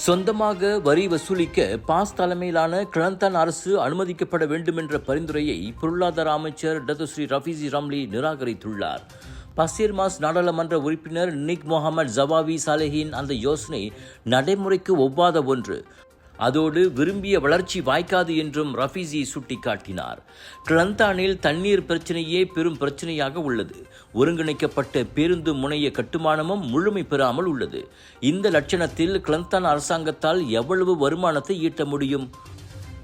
சொந்தமாக வரி வசூலிக்க பாஸ் தலைமையிலான கிளந்தான் அரசு அனுமதிக்கப்பட வேண்டும் என்ற பரிந்துரையை பொருளாதார அமைச்சர் டத்துஸ்ரீ ரஃபீசி ரம்லி நிராகரித்துள்ளார். பசீர் மாஸ் நாடாளுமன்ற உறுப்பினர் நிக் முகமது ஜவாவி சாலேஹின் அந்த யோசனை நடைமுறைக்கு ஒவ்வாத ஒன்று, அதோடு விரும்பிய வளர்ச்சி வாய்க்காது என்றும் ரஃபீசி சுட்டிக்காட்டினார். கிளந்தானில் தண்ணீர் பிரச்சனையே பெரும் பிரச்சனையாக உள்ளது. ஒருங்கிணைக்கப்பட்ட பேருந்து முனைய கட்டுமானமும் முழுமை பெறாமல் உள்ளது. இந்த லட்சணத்தில் கிளந்தான் அரசாங்கத்தால் எவ்வளவு வருமானத்தை ஈட்ட முடியும்?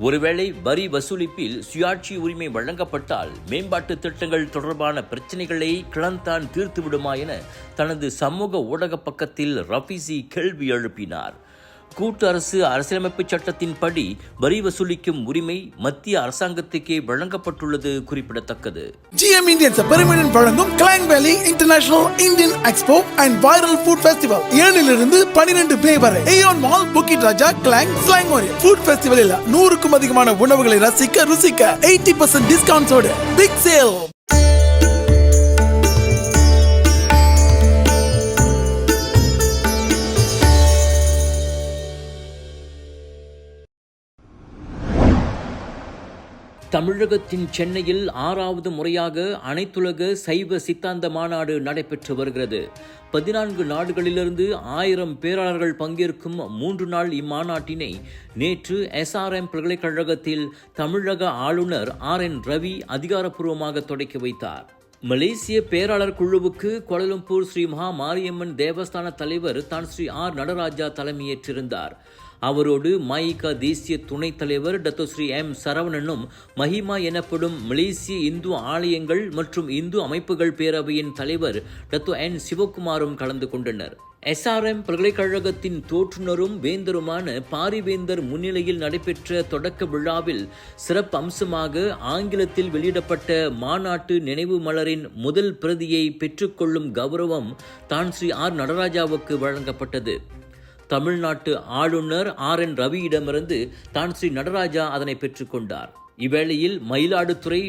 ஒருவேளை வரி வசூலிப்பில் சுயாட்சி உரிமை வழங்கப்பட்டால் மேம்பாட்டு திட்டங்கள் தொடர்பான பிரச்சனைகளை கிளந்தான் தீர்த்துவிடுமா என தனது சமூக ஊடக பக்கத்தில் ரஃபீசி கேள்வி எழுப்பினார். கூட்டு அரசு அரசியலமைப்பு சட்டத்தின்படி வரி வசூலிக்கும் உரிமை மத்திய அரசாங்கத்துக்கே வழங்கப்பட்டுள்ளது குறிப்பிடத்தக்கது. GM Indians பெருமையுடன் வழங்கும் கிளாங் வேலி international Indian expo and viral food festival 7 to 12 மே வரை ஏயோன் மால் புக்கிட் ராஜா கிளாங் ஸ்லாங் ஓரியன் ஃபுட் ஃபெஸ்டிவலில் 100க்கும் அதிகமான உணவுகளை ருசிக்க 80% டிஸ்கவுண்ட்ஸோடு பிக் சேல். தமிழகத்தின் சென்னையில் 6வது முறையாக அனைத்துலக சைவ சித்தாந்த மாநாடு நடைபெற்று வருகிறது. 14 நாடுகளிலிருந்து 1000 பேராளர்கள் பங்கேற்கும் 3 நாள் இம்மாநாட்டினை நேற்று SRM பல்கலைக்கழகத்தில் தமிழக ஆளுநர் RN ரவி அதிகாரப்பூர்வமாக தொடக்கி வைத்தார். மலேசிய பேராளர் குழுவுக்கு கோலாலம்பூர் ஸ்ரீ மகா மாரியம்மன் தேவஸ்தான தலைவர் தான் ஸ்ரீ நடராஜா தலைமையேற்றிருந்தார். அவரோடு மயிகா தேசிய துணைத் தலைவர் டத்தோஸ்ரீ சரவணனும் மஹிமா எனப்படும் மலேசிய இந்து ஆலயங்கள் மற்றும் இந்து அமைப்புகள் பேரவையின் தலைவர் டத்தோ சிவகுமாரும் கலந்து கொண்டனர். SRM பல்கலைக்கழகத்தின் தோற்றுநரும் வேந்தருமான பாரிவேந்தர் முன்னிலையில் நடைபெற்ற தொடக்க விழாவில் சிறப்பு அம்சமாக ஆங்கிலத்தில் வெளியிடப்பட்ட மாநாட்டு நினைவு மலரின் முதல் பிரதியை பெற்றுக்கொள்ளும் கௌரவம் தான் ஸ்ரீ நடராஜாவுக்கு வழங்கப்பட்டது. தமிழ்நாட்டு ஆளுநர் RN ரவியிடமிருந்து தான் ஸ்ரீ நடராஜா அதனை பெற்றுக்கொண்டார். இவ்வேளையில் மயிலாடுதுறை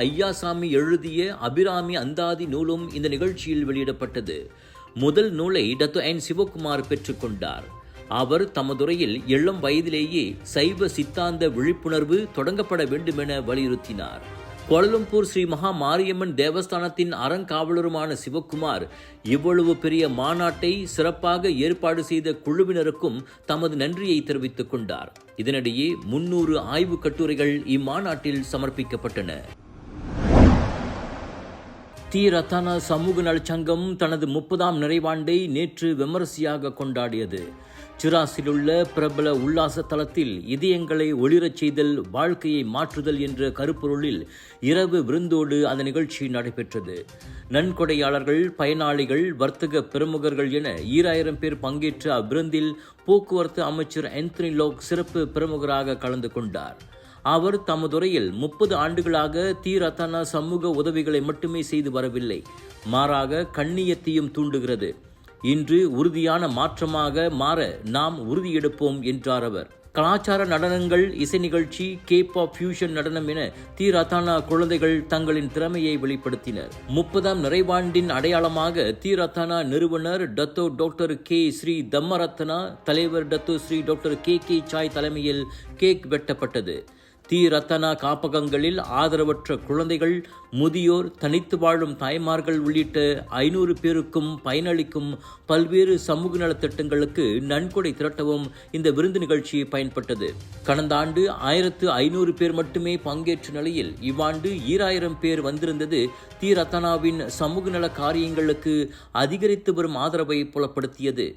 ஐயாசாமி எழுதிய அபிராமி அந்தாதி நூலும் இந்த நிகழ்ச்சியில் வெளியிடப்பட்டது. முதல் நூலை டத்தோ சிவகுமார் பெற்றுக்கொண்டார். அவர் தமதுரையில் இளம் வயதிலேயே சைவ சித்தாந்த விழிப்புணர்வு தொடங்கப்பட வேண்டும் என வலியுறுத்தினார். கோலாலம்பூர் ஸ்ரீ மகா மாரியம்மன் தேவஸ்தானத்தின் அறங்காவலருமான சிவகுமார் இவ்வளவு பெரிய மாநாட்டை சிறப்பாக ஏற்பாடு செய்த குழுவினருக்கும் தமது நன்றியை தெரிவித்துக் கொண்டார். இதனிடையே 300 ஆய்வு கட்டுரைகள் இம்மாநாட்டில் சமர்ப்பிக்கப்பட்டன. ரத்தானா சமூக நலச்சங்கம் தனது 30ஆம் நிறைவாண்டை நேற்று விமரிசையாக கொண்டாடியது. சிராஸில் உள்ள பிரபல உல்லாச தலத்தில் இதயங்களை ஒளிரச் செய்தல், வாழ்க்கையை மாற்றுதல் என்ற கருப்பொருளில் இரவு விருந்தோடு அந்த நிகழ்ச்சி நடைபெற்றது. நன்கொடையாளர்கள், பயனாளிகள், வர்த்தக பிரமுகர்கள் என 2000 பேர் பங்கேற்ற அவ்விருந்தில் போக்குவரத்து அமைச்சர் ஆந்தனி லோக் சிறப்பு பிரமுகராக கலந்து கொண்டார். அவர் தமதுரையில் 30 ஆண்டுகளாக ரத்தானா சமூக உதவிகளை மட்டுமே செய்து வரவில்லை, மாறாக கண்ணியத்தையும் தூண்டுகிறது. இன்று உறுதியான மாற்றமாக மாற நாம் உறுதியெடுப்போம் என்றார் அவர். கலாச்சார நடனங்கள், இசை நிகழ்ச்சி, கேபாப் ஃபியூஷன் நடனம் என ரத்தானா குழந்தைகள் தங்களின் திறமையை வெளிப்படுத்தினர். 30ஆம் நிறைவாண்டின் அடையாளமாக ரத்தானா நிறுவனர் டத்தோ டாக்டர் ஸ்ரீ தம்மரத்னா, தலைவர் Dato Sri doctor K Sai தலைமையில் கேக் வெட்டப்பட்டது. ரத்தானா காப்பகங்களில் ஆதரவற்ற குழந்தைகள், முதியோர், தனித்து வாழும் தாய்மார்கள் உள்ளிட்ட 500 பேருக்கும் பயனளிக்கும் பல்வேறு சமூக நலத்திட்டங்களுக்கு நன்கொடை திரட்டவும் இந்த விருந்து நிகழ்ச்சி பயன்பட்டது. கடந்த ஆண்டு 1500 பேர் மட்டுமே பங்கேற்ற நிலையில் இவ்வாண்டு 2000 பேர் வந்திருந்தது ரத்தானாவின் சமூக நல காரியங்களுக்கு அதிகரித்து வரும் ஆதரவை புலப்படுத்தியது.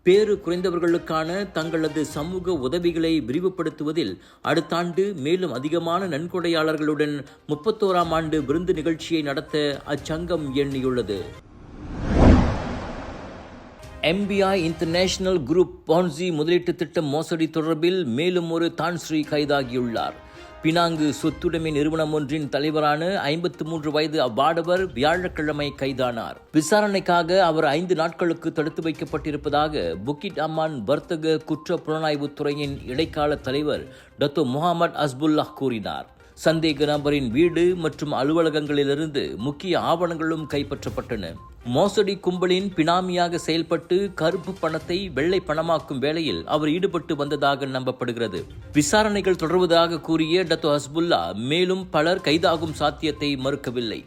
பேறு குறைந்தவர்களுக்கான தங்களது சமூக உதவிகளை விரிவுபடுத்துவதில் அடுத்த ஆண்டு மேலும் அதிகமான நன்கொடையாளர்களுடன் 31ஆம் ஆண்டு விருந்து நிகழ்ச்சியை நடத்த அச்சங்கம் எண்ணியுள்ளது. MBI இன்டர்நேஷனல் குரூப் பான்சி முதலீட்டு திட்டம் மோசடி தொடர்பில் மேலும் ஒரு தான்ஸ்ரீ கைதாகியுள்ளார். பினாங்கு சொத்துடைமை நிறுவனம் ஒன்றின் தலைவரான 53 வயது அவ்வாடவர் வியாழக்கிழமை கைதானார். விசாரணைக்காக அவர் 5 நாட்களுக்கு தடுத்து வைக்கப்பட்டிருப்பதாக புக்கிட் அம்மான் வர்த்தக குற்ற புலனாய்வுத்துறையின் இடைக்கால தலைவர் டத்தோ முகமது அஸ்புல்லாஹ் கூறினார். சந்தேக நபரின் வீடு மற்றும் அலுவலகங்களிலிருந்து முக்கிய ஆவணங்களும் கைப்பற்றப்பட்டன. மோசடி கும்பலின் பினாமியாக செயல்பட்டு கருப்பு பணத்தை வெள்ளை பணமாக்கும் வேலையில் அவர் ஈடுபட்டு வந்ததாக நம்பப்படுகிறது. விசாரணைகள் தொடர்வதாக கூறிய டத்தோ ஹஸ்புல்லா மேலும் பலர் கைதாகும் சாத்தியத்தை மறுக்கவில்லை.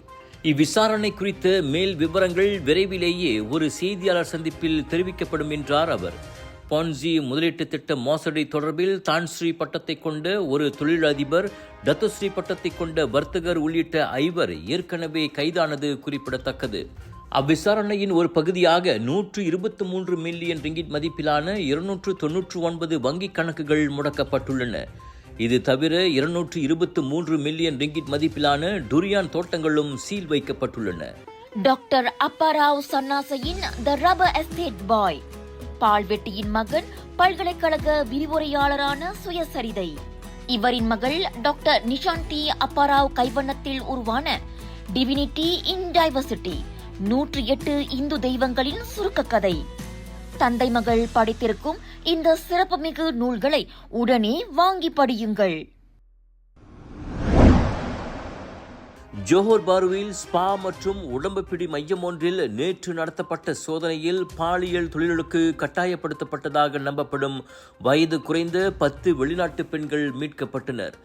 இவ்விசாரணை குறித்த மேல் விவரங்கள் விரைவிலேயே ஒரு செய்தியாளர் சந்திப்பில் தெரிவிக்கப்படும் என்றார் அவர். பான்சி முதலீட்டு திட்ட மோசடி தொடர்பில் தான்ஸ்ரீ பட்டத்தை கொண்ட ஒரு தொழிலதிபர், டத்தோஸ்ரீ பட்டத்தை கொண்ட வர்த்தகர் உள்ளிட்ட 5 ஏற்கனவே கைதானது குறிப்பிடத்தக்கது. அவ்விசாரணையின் ஒரு பகுதியாக 123 மில்லியன் ரிங்கிட் மதிப்பிலான 299 வங்கிக் கணக்குகள் முடக்கப்பட்டுள்ளன. இது தவிர 223 மில்லியன் ரிங்கிட் மதிப்பிலான டுரியான் தோட்டங்களும் சீல் வைக்கப்பட்டுள்ளன. டாக்டர் அப்பாராவ் சன்னாசையின் த ரப்பர் எஸ்டேட் பாய், பால்வெட்டியின் மகன், பல்கலைக்கழக விரிவுரையாளரான சுயசரிதை. இவரின் மகள் டாக்டர் நிஷாந்தி அப்பாராவ் கைவண்ணத்தில் உருவான டிவினிட்டி இன் டைவர்சிட்டி, 108 இந்து தெய்வங்களின் சுருக்க கதை. தந்தை மகள் படித்திருக்கும் இந்த சிறப்புமிகு நூல்களை உடனே வாங்கி படியுங்கள். ஜோஹர் பாருவில் ஸ்பா மற்றும் உடம்புப்பிடி மையம் ஒன்றில் நேற்று நடத்தப்பட்ட சோதனையில் பாலியல் தொழிலுக்கு கட்டாயப்படுத்தப்பட்டதாக நம்பப்படும் வயது குறைந்த 10 வெளிநாட்டு பெண்கள் மீட்கப்பட்டனர்.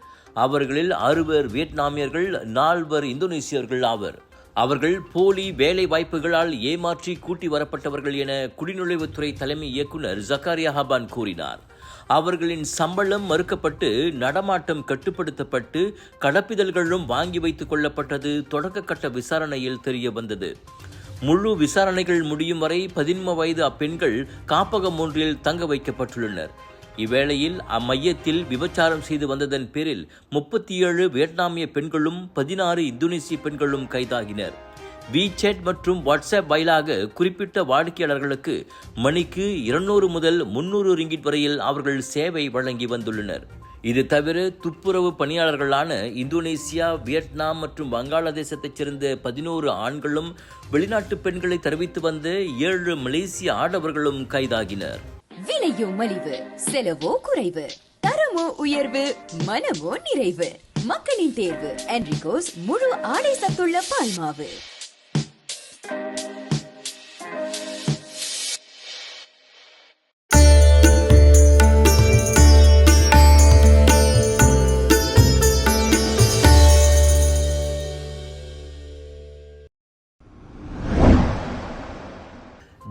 அவர்களில் 6 வியட்நாமியர்கள், 4 இந்தோனேசியர்கள் ஆவர். அவர்கள் போலி வேலை வாய்ப்புகளால் ஏமாற்றி கூட்டி வரப்பட்டவர்கள் என குடிநுழைவுத்துறை தலைமை இயக்குனர் ஜக்காரியா ஹபான் கூறினார். அவர்களின் சம்பளம் மறுக்கப்பட்டு நடமாட்டம் கட்டுப்படுத்தப்பட்டு கடப்பிதழ்களும் வாங்கி வைத்துக் கொள்ளப்பட்டது தொடக்க கட்ட விசாரணையில் தெரிய வந்தது. முழு விசாரணைகள் முடியும் வரை 13 வயது அப்பெண்கள் காப்பகம் ஒன்றில் தங்க வைக்கப்பட்டுள்ளனர். இவ்வேளையில் அம்மையத்தில் விபச்சாரம் செய்து வந்ததன் பேரில் 37 வியட்நாமிய பெண்களும் 16 இந்தோனேசிய பெண்களும் கைதாகினர். வீசேட் மற்றும் வாட்ஸ்அப் வாயிலாக குறிப்பிட்ட வாடிக்கையாளர்களுக்கு மணிக்கு 200 முதல் 300 ரிங்கிட் வரையில் அவர்கள் சேவை வழங்கி வந்துள்ளனர். இது தவிர துப்புரவு பணியாளர்களான இந்தோனேசியா, வியட்நாம் மற்றும் வங்காளதேசத்தைச் சேர்ந்த 11 ஆண்களும் வெளிநாட்டு பெண்களை தெரிவித்து வந்த 7 மலேசிய ஆடவர்களும் கைதாகினர். விலையோ மலிவு, செலவோ குறைவு, தரமோ உயர்வு, மனமோ நிறைவு. மக்களின் தேர்வு என்ரிகோஸ் முழு ஆடை சத்துள்ள பால்மாவு.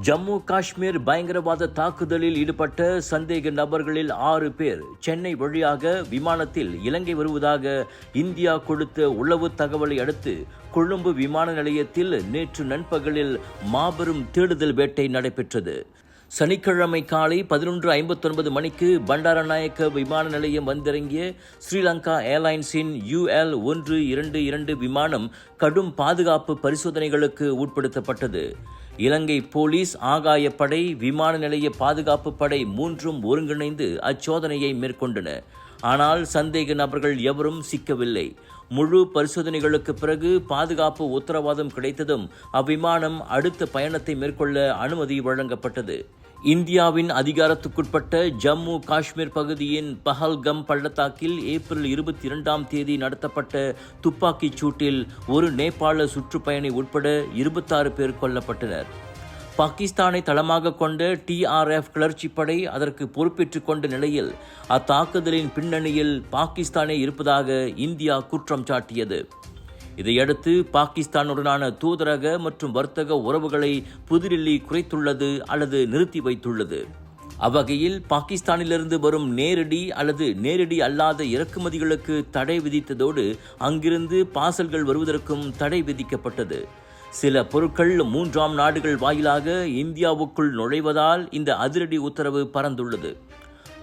ஜம்மு காஷ்மீர் பயங்கரவாத தாக்குதலில் ஈடுபட்ட சந்தேக நபர்களில் 6 பேர் சென்னை வழியாக விமானத்தில் இலங்கை வருவதாக இந்தியா கொடுத்த உளவு தகவலை அடுத்து கொழும்பு விமான நிலையத்தில் நேற்று நண்பகலில் மாபெரும் தேடுதல் வேட்டை நடைபெற்றது. சனிக்கிழமை காலை 11:59 மணிக்கு பண்டாரநாயக்க விமான நிலையம் வந்திறங்கிய ஸ்ரீலங்கா ஏர்லைன்ஸின் UL-122 விமானம் கடும் பாதுகாப்பு பரிசோதனைகளுக்கு உட்படுத்தப்பட்டது. இலங்கை போலீஸ், ஆகாயப்படை, விமான நிலைய பாதுகாப்பு படை 3ம் ஒருங்கிணைந்து அச்சோதனையை மேற்கொண்டன. ஆனால் சந்தேக நபர்கள் எவரும் சிக்கவில்லை. முழு பரிசோதனைகளுக்கு பிறகு பாதுகாப்பு உத்தரவாதம் கிடைத்ததும் அவ்விமானம் அடுத்த பயணத்தை மேற்கொள்ள அனுமதி வழங்கப்பட்டது. இந்தியாவின் அதிகாரத்துக்குட்பட்ட ஜம்மு காஷ்மீர் பகுதியின் பஹல்கம் பள்ளத்தாக்கில் ஏப்ரல் 22ஆம் தேதி நடத்தப்பட்ட துப்பாக்கிச் சூட்டில் ஒரு நேபாள சுற்றுப்பயணி உட்பட 26 பேர் கொல்லப்பட்டனர். பாகிஸ்தானை தளமாக கொண்ட TRF கிளர்ச்சிப்படை அதற்கு பொறுப்பேற்றுக் கொண்ட நிலையில் அத்தாக்குதலின் பின்னணியில் பாகிஸ்தானே இருப்பதாக இந்தியா குற்றம் சாட்டியது. இதையடுத்து பாகிஸ்தானுடனான தூதரக மற்றும் வர்த்தக உறவுகளை புதுடில்லி குறைத்துள்ளது அல்லது நிறுத்தி வைத்துள்ளது. அவ்வகையில் பாகிஸ்தானிலிருந்து வரும் நேரடி அல்லது நேரடி அல்லாத இறக்குமதிகளுக்கு தடை விதித்ததோடு அங்கிருந்து பார்சல்கள் வருவதற்கும் தடை விதிக்கப்பட்டது. சில பொருட்கள் 3ஆம் நாடுகள் வாயிலாக இந்தியாவுக்குள் நுழைவதால் இந்த அதிரடி உத்தரவு பறந்துள்ளது.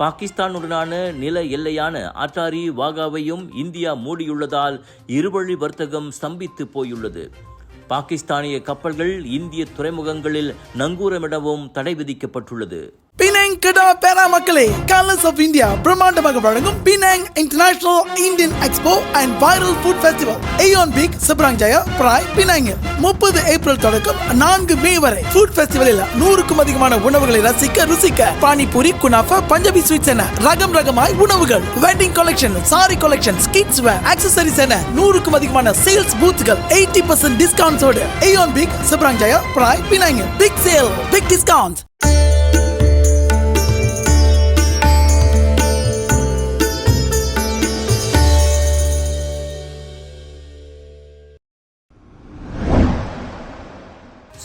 பாகிஸ்தானுடனான நில எல்லையான அட்டாரி வாகாவையும் இந்தியா மூடியுள்ளதால் இருவழி வர்த்தகம் ஸ்தம்பித்து போயுள்ளது. பாகிஸ்தானிய கப்பல்கள் இந்திய துறைமுகங்களில் நங்கூரமிடவும் தடை விதிக்கப்பட்டுள்ளது. பினாங் கடா பேரா மக்களே, கலர்ஸ் ஆஃப் இந்தியா பிரம்மாண்டமாக வழங்கும் Penang international Indian expo and viral food festival AEON Big Seberang Jaya Perai பினாங்கில் 30 ஏப்ரல் தொடக்கம் 4 மே வரை. ஃபுட் ஃபெஸ்டிவலில் 100க்கும் அதிகமான உணவுகளை ருசிக்க பானிபூரி, குனாஃபா, பஞ்சாபி ஸ்வீட்ஸ் என ரகமாய் உணவுகள், wedding collection, sari collection, kids wear, accessories என 100க்கும் அதிகமான சேல்ஸ் பூத்கள் 80% டிஸ்கவுண்ட்ஸோடு. AEON Big Seberang Jaya Perai பினாங்கில் big sale, big discount.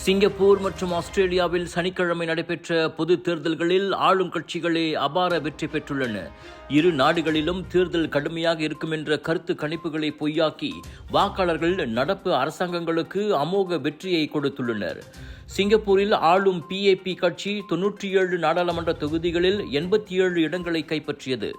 Singapore மற்றும் ஆஸ்திரேலியாவில் சனிக்கிழமை நடைபெற்ற பொது தேர்தல்களில் ஆளும் கட்சிகளே அபார வெற்றி பெற்றுள்ளன. இரு நாடுகளிலும் தேர்தல் கடுமையாக இருக்கும் என்ற கருத்து கணிப்புகளை பொய்யாக்கி வாக்காளர்கள் நடப்பு அரசாங்கங்களுக்கு அமோக வெற்றியை கொடுத்துள்ளனர். சிங்கப்பூரில் ஆளும் PAP கட்சி 97 நாடாளுமன்ற தொகுதிகளில் 87 இடங்களை கைப்பற்றியது.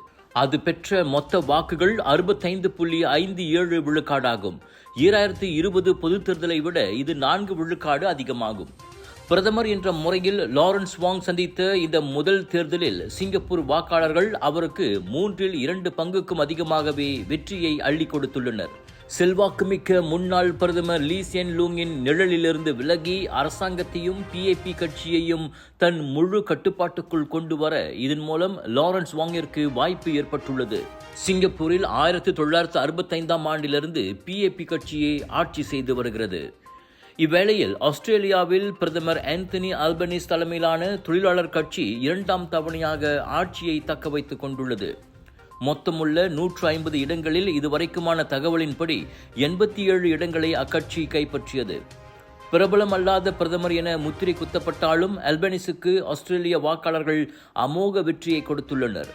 அது பெற்ற மொத்த வாக்குகள் 65.57 விழுக்காடாகும். 2020 பொதுத் தேர்தலை விட இது 4 விழுக்காடு அதிகமாகும். பிரதமர் என்ற முறையில் லாரன்ஸ் வாங் சந்தித்த இந்த முதல் தேர்தலில் சிங்கப்பூர் வாக்காளர்கள் அவருக்கு 3/2 பங்குக்கும் அதிகமாகவே வெற்றியை அள்ளி கொடுத்துள்ளனர். செல்வாக்குமிக்க முன்னாள் பிரதமர் லீ சியன் லூங்கின் நிழலிலிருந்து விலகி அரசாங்கத்தையும் PAP கட்சியையும் தன் முழு கட்டுப்பாட்டுக்குள் கொண்டு வர இதன் மூலம் லாரன்ஸ் வாங்கிற்கு வாய்ப்பு ஏற்பட்டுள்ளது. சிங்கப்பூரில் 1965ஆம் ஆண்டிலிருந்து PAP கட்சியை ஆட்சி செய்து வருகிறது. இவ்வேளையில் ஆஸ்திரேலியாவில் பிரதமர் ஆந்தனி அல்பனீஸ் தலைமையிலான தொழிலாளர் கட்சி 2ஆம் தவணையாக ஆட்சியை தக்க வைத்துக் கொண்டுள்ளது. மொத்தமுள்ள 150 இடங்களில் இதுவரைக்குமான தகவலின்படி 87 இடங்களை அக்கட்சி கைப்பற்றியது. பிரபலம் அல்லாத பிரதமர் என முத்திரை குத்தப்பட்டாலும் அல்பனீஸுக்கு ஆஸ்திரேலிய வாக்காளர்கள் அமோக வெற்றியை கொடுத்துள்ளனர்.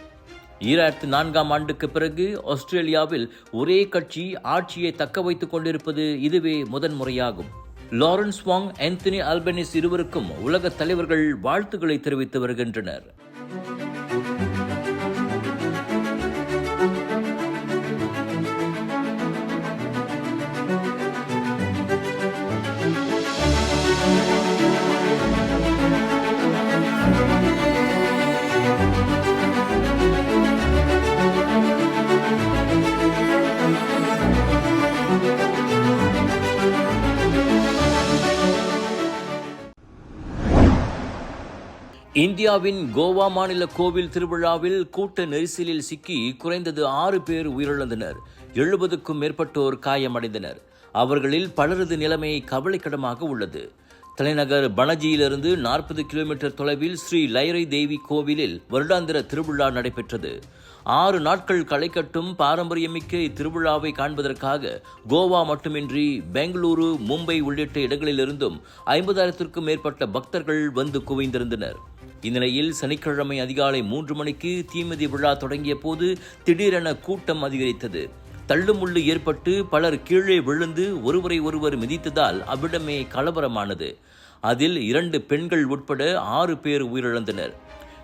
2004ஆம் ஆண்டுக்கு பிறகு ஆஸ்திரேலியாவில் ஒரே கட்சி ஆட்சியை தக்க வைத்துக் கொண்டிருப்பது இதுவே முதன்முறையாகும். லாரன்ஸ் வாங், ஆந்தனி அல்பனீஸ் இருவருக்கும் உலக தலைவர்கள் வாழ்த்துக்களை தெரிவித்து வருகின்றனர். இந்தியாவின் கோவா மாநில கோவில் திருவிழாவில் கூட்ட நெரிசலில் சிக்கி குறைந்தது 6 பேர் உயிரிழந்தனர். 70க்கும் மேற்பட்டோர் காயமடைந்தனர். அவர்களில் பலரது நிலைமை கவலைக்கிடமாக உள்ளது. தலைநகர் பனஜியிலிருந்து 40 கிலோமீட்டர் தொலைவில் ஸ்ரீ லைரை தேவி கோவிலில் வருடாந்திர திருவிழா நடைபெற்றது. 6 நாட்கள் களை கட்டும் பாரம்பரியமிக்க இத்திருவிழாவை காண்பதற்காக கோவா மட்டுமின்றி பெங்களூரு, மும்பை உள்ளிட்ட இடங்களிலிருந்தும் 50,000க்கும் மேற்பட்ட பக்தர்கள் வந்து குவிந்திருந்தனர். இந்நிலையில் சனிக்கிழமை அதிகாலை 3 மணிக்கு தீமிதி விழா தொடங்கிய போது திடீரென கூட்டம் அதிகரித்தது. தள்ளுமுள்ளு ஏற்பட்டு பலர் கீழே விழுந்து ஒருவரை மிதித்ததால் அவ்விடமே கலவரமானது. அதில் 2 பெண்கள் உட்பட 6 பேர் உயிரிழந்தனர்.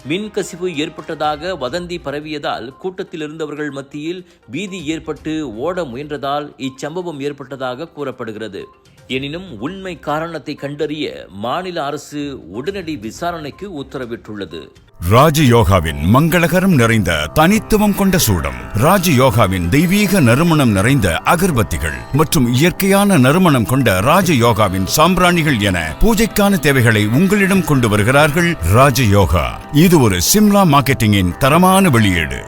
மின்கசிவு ஏற்பட்டதாக வதந்தி பரவியதால் கூட்டத்தில் இருந்தவர்கள் மத்தியில் பீதி ஏற்பட்டு ஓட முயன்றதால் இச்சம்பவம் ஏற்பட்டதாக கூறப்படுகிறது. எனினும் உண்மை காரணத்தை கண்டறிய மாநில அரசு உடனடி விசாரணைக்கு உத்தரவிட்டுள்ளது. ராஜயோகாவின் மங்களகரம் நிறைந்த தனித்துவம் கொண்ட சூடம், ராஜயோகாவின் தெய்வீக நறுமணம் நிறைந்த அகர்பத்திகள் மற்றும் இயற்கையான நறுமணம் கொண்ட ராஜயோகாவின் சாம்பிராணிகள் என பூஜைக்கான தேவைகளை உங்களிடம் கொண்டு வருகிறார்கள் ராஜயோகா. இது ஒரு சிம்லா மார்க்கெட்டிங்கின் தரமான வெளியீடு.